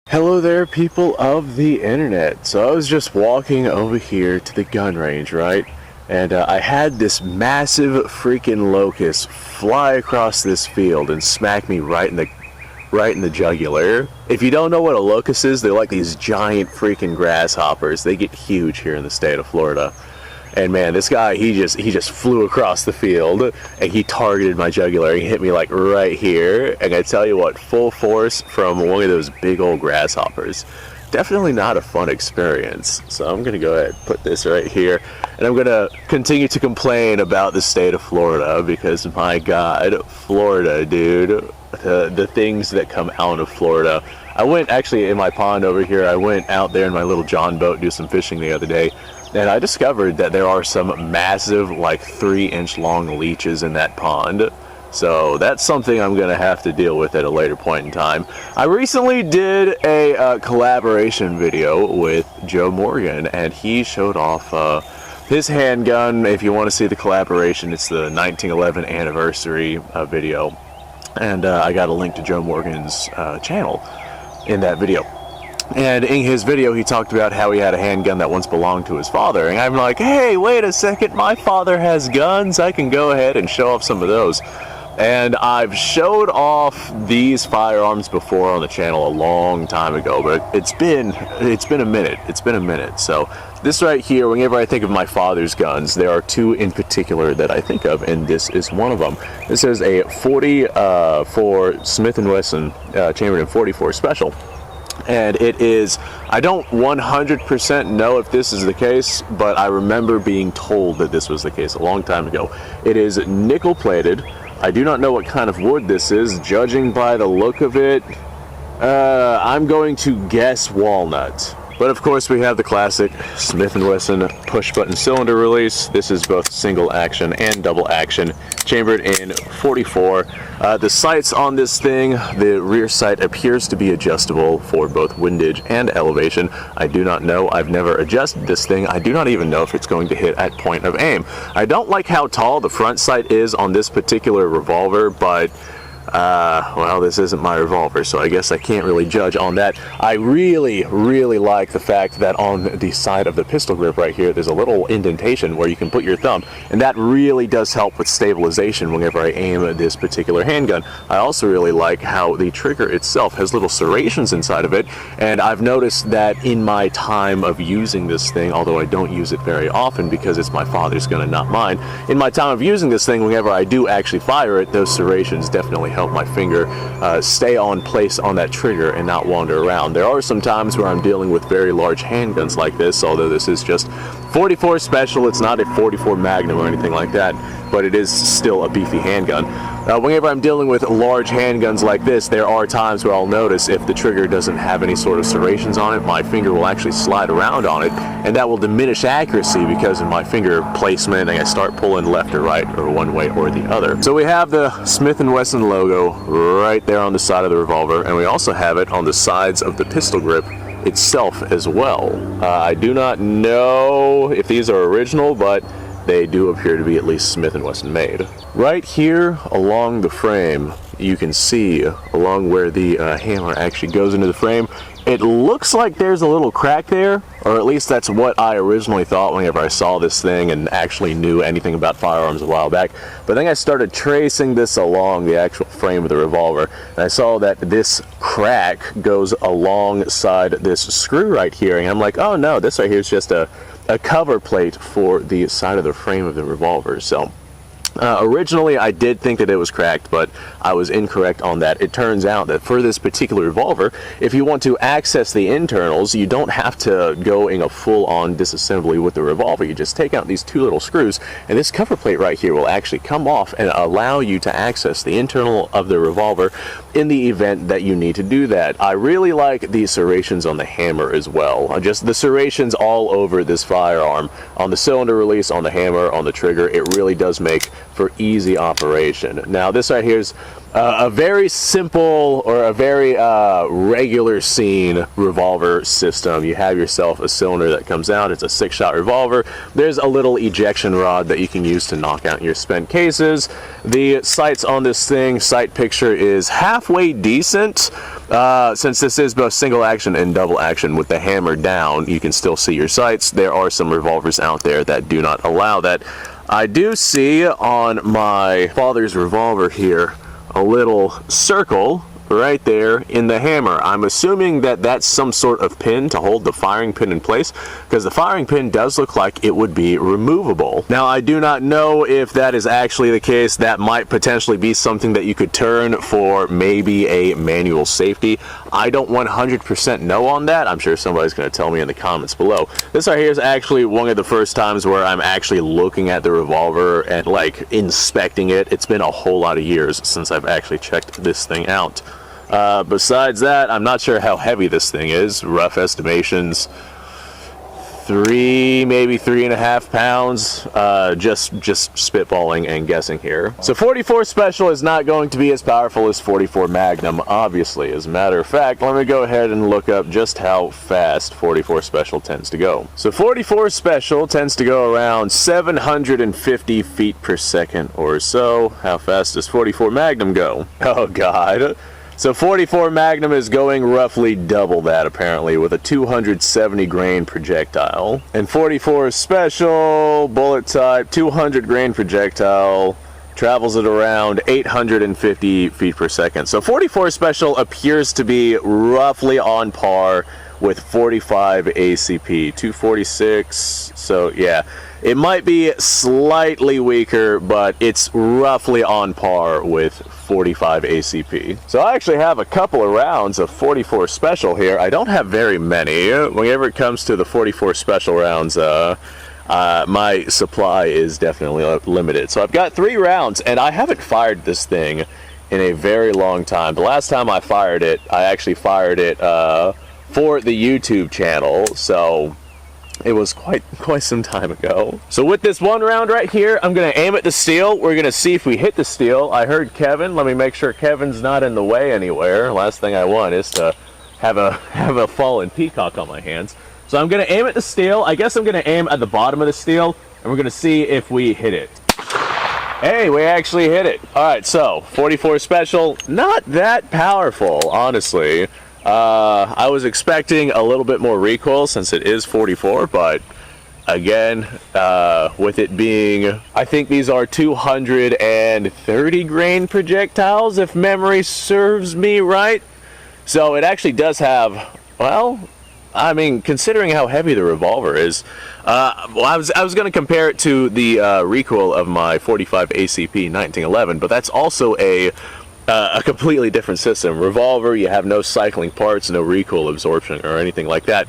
Hello there, people of the internet. So I was just walking over here to the gun range, right? And I had this massive freaking locust fly across this field and smack me right in the jugular. If you don't know what a locust is, they're like these giant freaking grasshoppers. They get huge here in the state of Florida. And man, this guy, he just flew across the field and he targeted my jugular. He hit me like right here. And I tell you what, full force from one of those big old grasshoppers. Definitely not a fun experience. So I'm gonna go ahead and put this right here. And I'm gonna continue to complain about the state of Florida because my God, Florida, dude. The things that come out of Florida. I went actually in my pond over here, I went out there in my little John boat, do some fishing the other day. And I discovered that there are some massive, like 3-inch long leeches in that pond. So that's something I'm going to have to deal with at a later point in time. I recently did a collaboration video with Joe Morgan, and he showed off his handgun. If you want to see the collaboration, it's the 1911 anniversary video. And I got a link to Joe Morgan's channel in that video. And in his video, he talked about how he had a handgun that once belonged to his father. And I'm like, hey, wait a second, my father has guns. I can go ahead and show off some of those. And I've showed off these firearms before on the channel a long time ago, but it's been a minute. It's been a minute. So this right here, whenever I think of my father's guns, there are two in particular that I think of, and this is one of them. This is a 44 Smith & Wesson chambered in 44 special. And it is, I don't 100% know if this is the case, but I remember being told that this was the case a long time ago. It is nickel plated. I do not know what kind of wood this is. Judging by the look of it, I'm going to guess walnut. But of course we have the classic Smith & Wesson push button cylinder release. This is both single action and double action, chambered in 44. The sights on this thing, the rear sight appears to be adjustable for both windage and elevation. I do not know. I've never adjusted this thing. I do not even know if it's going to hit at point of aim. I don't like how tall the front sight is on this particular revolver, but well, this isn't my revolver, so I guess I can't really judge on that. I really like the fact that on the side of the pistol grip right here, there's a little indentation where you can put your thumb, and that really does help with stabilization whenever I aim at this particular handgun. I also really like how the trigger itself has little serrations inside of it, and I've noticed that in my time of using this thing, although I don't use it very often because it's my father's gun and not mine, in my time of using this thing, whenever I do actually fire it, those serrations definitely help my finger stay on place on that trigger and not wander around. There are some times where I'm dealing with very large handguns like this, although this is just 44 special. It's not a 44 Magnum or anything like that, but it is still a beefy handgun. Whenever I'm dealing with large handguns like this, there are times where I'll notice if the trigger doesn't have any sort of serrations on it, my finger will actually slide around on it, and that will diminish accuracy because of my finger placement, and I start pulling left or right or one way or the other. So we have the Smith & Wesson logo right there on the side of the revolver, and we also have it on the sides of the pistol grip itself as well. I do not know if these are original, but they do appear to be at least Smith & Wesson made. Right here along the frame, you can see along where the hammer actually goes into the frame, it looks like there's a little crack there, or at least that's what I originally thought whenever I saw this thing and actually knew anything about firearms a while back. But then I started tracing this along the actual frame of the revolver, and I saw that this crack goes alongside this screw right here, and I'm like, oh no, this right here is just a cover plate for the side of the frame of the revolver. So originally I did think that it was cracked, but I was incorrect on that. It turns out that for this particular revolver, if you want to access the internals, you don't have to go in a full-on disassembly with the revolver. You just take out these two little screws, and this cover plate right here will actually come off and allow you to access the internal of the revolver in the event that you need to do that. I really like the serrations on the hammer as well. Just the serrations all over this firearm, on the cylinder release, on the hammer, on the trigger. It really does make for easy operation. Now this right here is a very simple or a very regular scene revolver system. You have yourself a cylinder that comes out. It's a 6-shot revolver. There's a little ejection rod that you can use to knock out your spent cases. The sights on this thing, sight picture is halfway decent. Since this is both single action and double action, with the hammer down you can still see your sights. There are some revolvers out there that do not allow that. I do see on my father's revolver here a little circle right there in the hammer. I'm assuming that that's some sort of pin to hold the firing pin in place, because the firing pin does look like it would be removable. Now I do not know if that is actually the case. That might potentially be something that you could turn for maybe a manual safety. I don't 100% know on that. I'm sure somebody's going to tell me in the comments below. This right here is actually one of the first times where I'm actually looking at the revolver and like inspecting it. It's been a whole lot of years since I've actually checked this thing out. Besides that, I'm not sure how heavy this thing is. Rough estimations, 3, maybe 3.5 pounds. Just spitballing and guessing here. So 44 Special is not going to be as powerful as 44 Magnum, obviously. As a matter of fact, let me go ahead and look up just how fast 44 Special tends to go. So 44 Special tends to go around 750 feet per second or so. How fast does 44 Magnum go? Oh God. So 44 Magnum is going roughly double that, apparently, with a 270 grain projectile. And 44 Special, bullet type, 200 grain projectile, travels at around 850 feet per second. So 44 Special appears to be roughly on par with 45 ACP, 246, so yeah. It might be slightly weaker, but it's roughly on par with 45 ACP. So I actually have a couple of rounds of 44 Special here. I don't have very many. Whenever it comes to the 44 Special rounds, my supply is definitely limited. So I've got 3 rounds, and I haven't fired this thing in a very long time. The last time I fired it, I actually fired it for the YouTube channel, so it was quite some time ago. So with this one round right here, I'm gonna aim at the steel. We're gonna see if we hit the steel. I heard Kevin. Let me make sure Kevin's not in the way anywhere. Last thing I want is to have a fallen peacock on my hands. So I'm gonna aim at the steel. I guess I'm gonna aim at the bottom of the steel, and we're gonna see if we hit it. Hey, we actually hit it. All right, so 44 Special, not that powerful, honestly. I was expecting a little bit more recoil since it is 44, but again, with it being, I think these are 230 grain projectiles, if memory serves me right. So it actually does have, well, I mean, considering how heavy the revolver is, well, I was going to compare it to the recoil of my 45 ACP 1911, but that's also a completely different system. Revolver, you have no cycling parts, no recoil absorption or anything like that,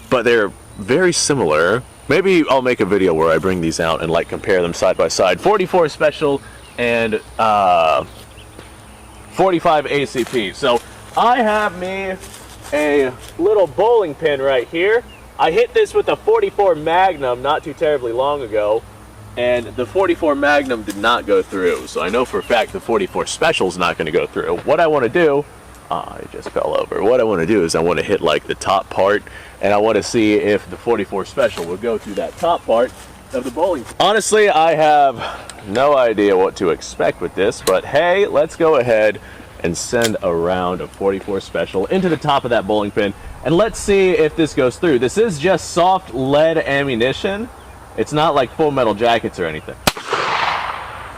but they're very similar. Maybe I'll make a video where I bring these out and like compare them side by side. 44 Special and 45 ACP. So I have me a little bowling pin right here. I hit this with a 44 Magnum not too terribly long ago, and the 44 Magnum did not go through. So I know for a fact the 44 Special is not going to go through. What I want to do, I just fell over. What I want to do is I want to hit like the top part, and I want to see if the 44 Special will go through that top part of the bowling pin. Honestly, I have no idea what to expect with this, but hey, let's go ahead and send a round of 44 Special into the top of that bowling pin, and let's see if this goes through. This is just soft lead ammunition. It's not like Full Metal Jackets or anything.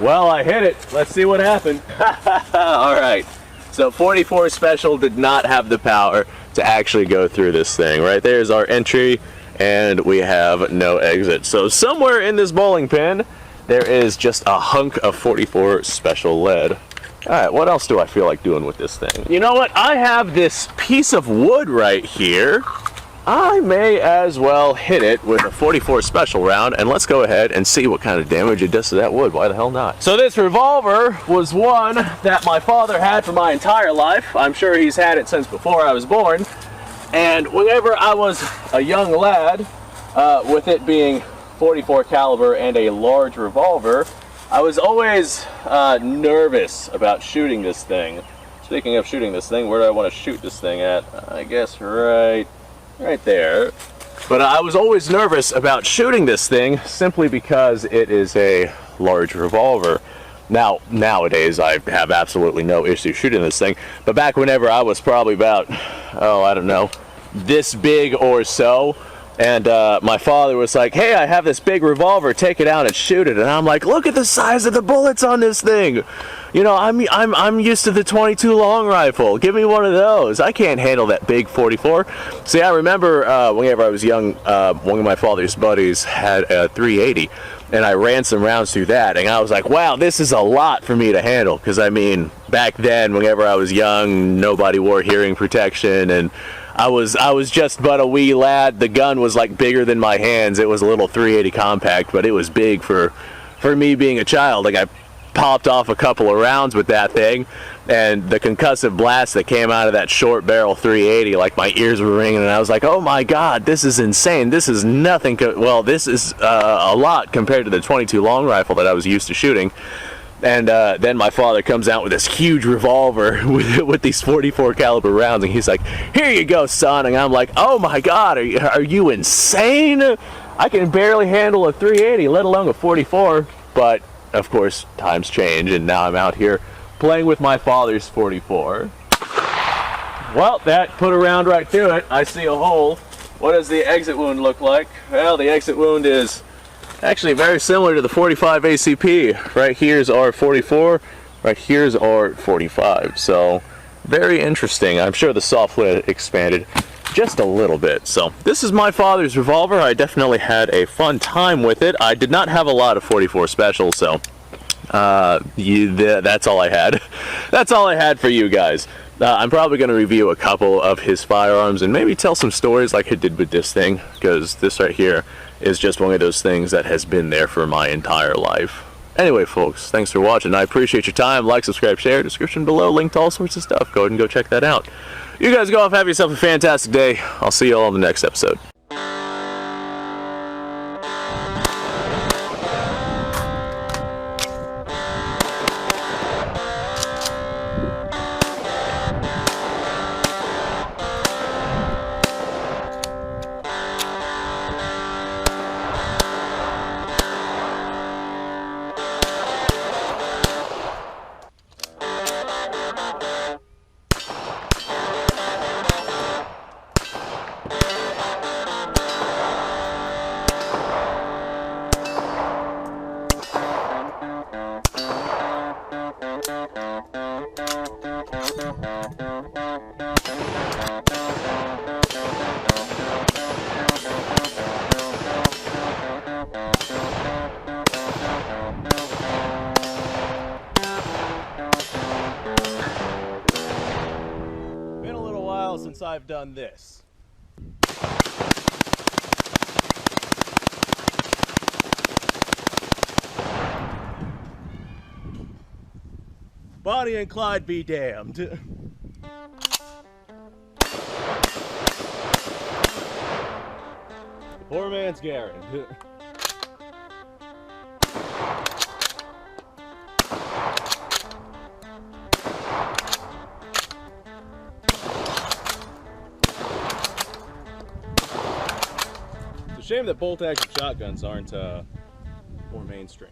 Well, I hit it. Let's see what happened. All right. So 44 Special did not have the power to actually go through this thing. Right there's our entry, and we have no exit. So somewhere in this bowling pin, there is just a hunk of 44 Special lead. All right, what else do I feel like doing with this thing? You know what? I have this piece of wood right here. I may as well hit it with a 44 Special round, and let's go ahead and see what kind of damage it does to that wood. Why the hell not? So this revolver was one that my father had for my entire life. I'm sure he's had it since before I was born. And whenever I was a young lad, with it being 44 caliber and a large revolver, I was always nervous about shooting this thing. Speaking of shooting this thing, where do I want to shoot this thing at? I guess right there. But I was always nervous about shooting this thing simply because it is a large revolver. Now, nowadays, I have absolutely no issue shooting this thing. But back whenever I was probably about, oh, I don't know, this big or so, and my father was like, hey, I have this big revolver, take it out and shoot it. And I'm like, look at the size of the bullets on this thing. You know, I'm used to the 22 long rifle. Give me one of those. I can't handle that big 44. See, I remember whenever I was young, one of my father's buddies had a 380, and I ran some rounds through that, and I was like, wow, this is a lot for me to handle. Because, I mean, back then, whenever I was young, nobody wore hearing protection, and I was just but a wee lad. The gun was like bigger than my hands. It was a little 380 compact, but it was big for me being a child. Like, I popped off a couple of rounds with that thing, and the concussive blast that came out of that short barrel 380, like my ears were ringing, and I was like, oh my god, this is insane. This is nothing. Well, this is a lot compared to the 22 long rifle that I was used to shooting. And then my father comes out with this huge revolver with these 44 caliber rounds, and he's like, here you go, son. And I'm like, oh my god, are you insane? I can barely handle a 380, let alone a 44. But of course, times change, and now I'm out here playing with my father's 44. Well, that put a round right through it. I see a hole. What does the exit wound look like? Well, the exit wound is actually very similar to the 45 ACP. Right here's our 44, right here's our 45. So, very interesting. I'm sure the software expanded just a little bit. So, this is my father's revolver. I definitely had a fun time with it. I did not have a lot of 44 specials, so that's all I had. That's all I had for you guys. I'm probably going to review a couple of his firearms and maybe tell some stories like I did with this thing, because this right here is just one of those things that has been there for my entire life. Anyway, folks, thanks for watching. I appreciate your time. Like, subscribe, share. Description below, link to all sorts of stuff. Go ahead and go check that out. You guys go off, have yourself a fantastic day. I'll see you all in the next episode. Since I've done this. Bonnie and Clyde be damned. Poor man's Garen. Shame that bolt action shotguns aren't more mainstream.